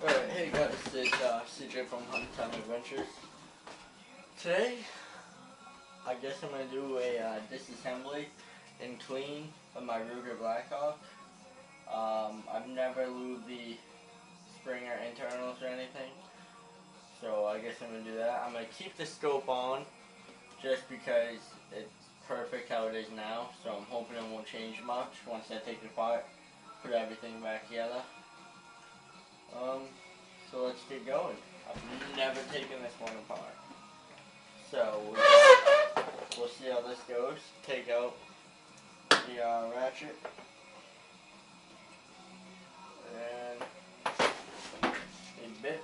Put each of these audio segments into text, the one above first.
Alright, hey guys, it's CJ from Hunt Time Adventures. Today, I guess I'm going to do a disassembly and clean of my Ruger Blackhawk. I've never lubed the Springer internals or anything, so I guess I'm going to do that. I'm going to keep the scope on just because it's perfect how it is now, so I'm hoping it won't change much once I take it apart, put everything back together. So let's get going. I've never taken this one apart. So we'll see how this goes. Take out the ratchet. And a bit.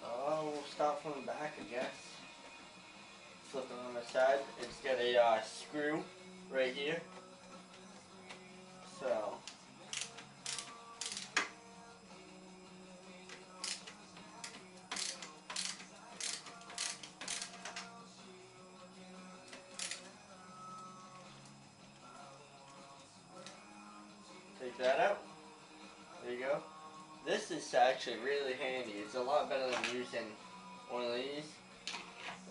We'll start from the back, I guess. Flip it on the side. It's got a screw right here. So take that out. There you go. This is actually really handy. It's a lot better than using one of these.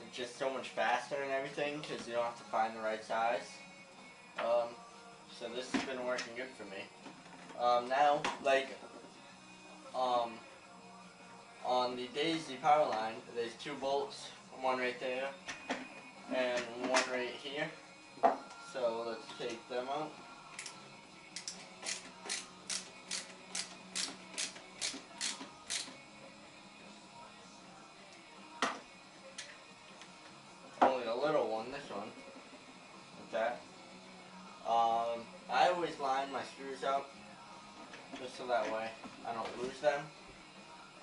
It's just so much faster and everything because you don't have to find the right size. So this has been working good for me. Now, like, on the Daisy power line, there's 2 bolts, one right there and one right here. So let's take them out. Only a little one, this one, like that. I always line my screws up just so that way I don't lose them.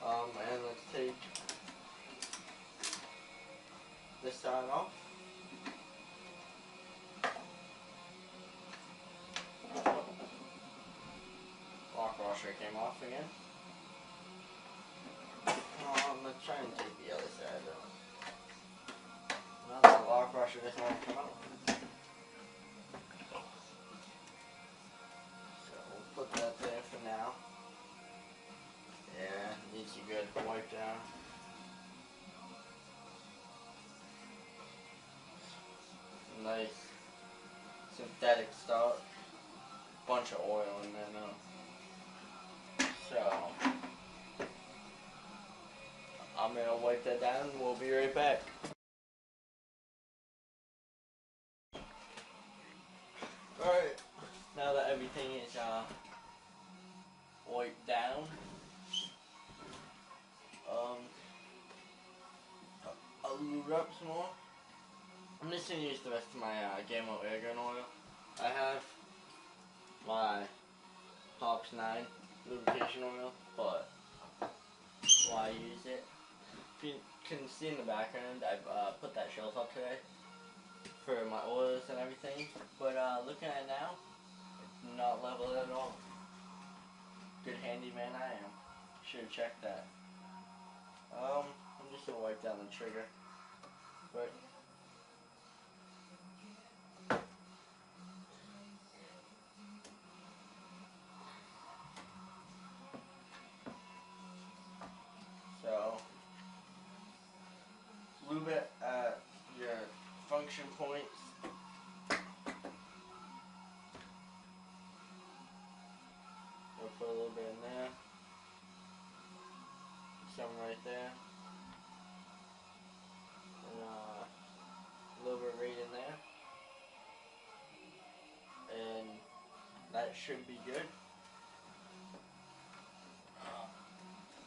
And let's take this side off. Lock washer came off again. Let's try and take the other side out. Well, the lock washer doesn't want to come out. So we'll put that there for now. Yeah, needs a good wipe down. Nice synthetic stock. Bunch of oil in there now. So I'm gonna wipe that down and we'll be right back. Alright, now that everything is wiped down, I'll lube up some more. I'm just going to use the rest of my Gamma air gun oil. I have my Tops 9 lubrication oil, but why use it? If you can see in the background, I've put that shelf up today for my oils and everything, but looking at it now, it's not level at all. Good handyman I am. Should have checked that. I'm just going to wipe down the trigger. But so lube it at your function points. We'll put a little bit in there. Some right there. And a little bit right in there. And that should be good.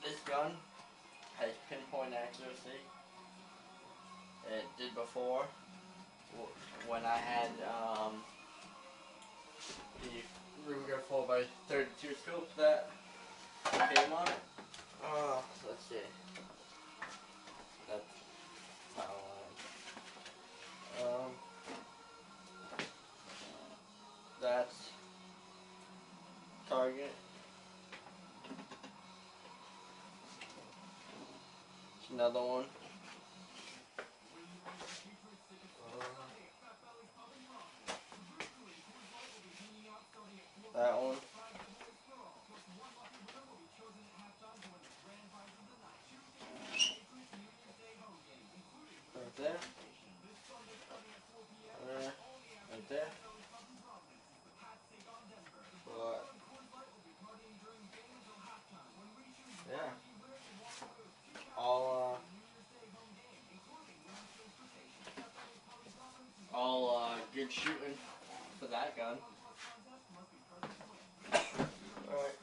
This gun has pinpoint accuracy. It did before when I had the Ruger 4x32 scope that came on it. Let's see. That's power line. That's target. Another one. That one. good shooting for that gun. Alright,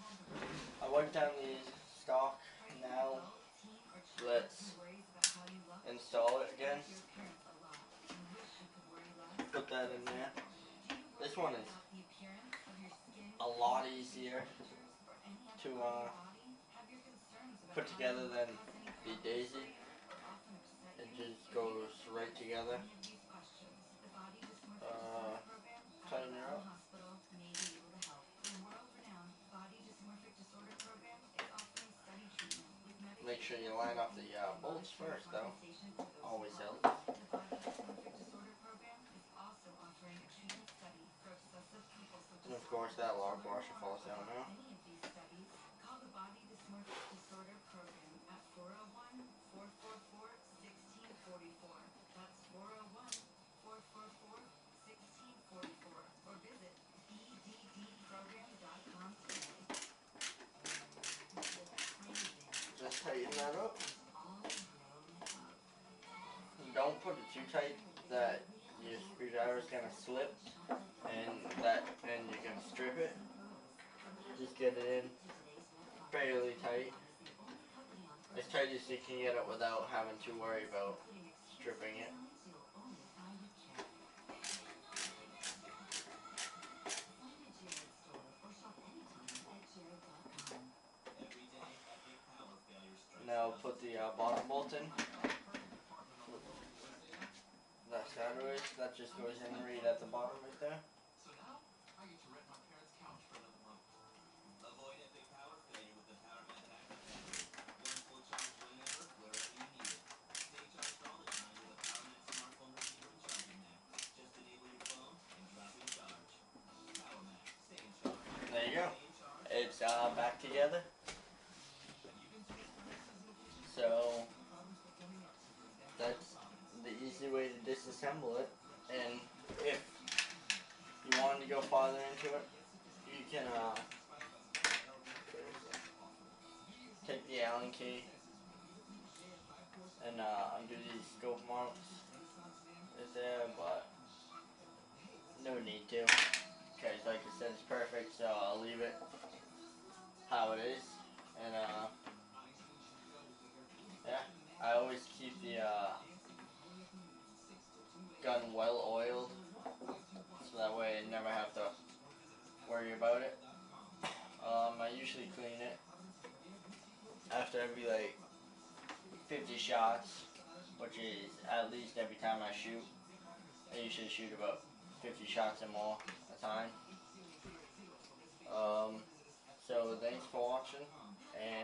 I wiped down the stock. Now let's install it again. Put that in there. This one is a lot easier to put together than the Daisy. It just goes right together. Tighten it up. Make sure you line up the bolts first though. Always helps. And of course that lock washer falls down now. Just tighten that up. Don't put it too tight that your screwdriver is gonna slip and you can strip it. Just get it in fairly tight. As tight as you can get it without having to worry about stripping it. Now put the bottom bolt in. That sideways, that just goes in right at the bottom right there. There you go. It's back together. So that's the easy way to disassemble it. And if you wanted to go farther into it, you can take the Allen key and undo these scope marks right there, but no need to. Okay, like I said, it's perfect, so I'll leave it how it is. And yeah, I always keep the gun well oiled, so that way I never have to worry about it. I usually clean it after every like 50 shots, which is at least every time I shoot. I usually shoot about 50 shots or more a time. So thanks for watching, and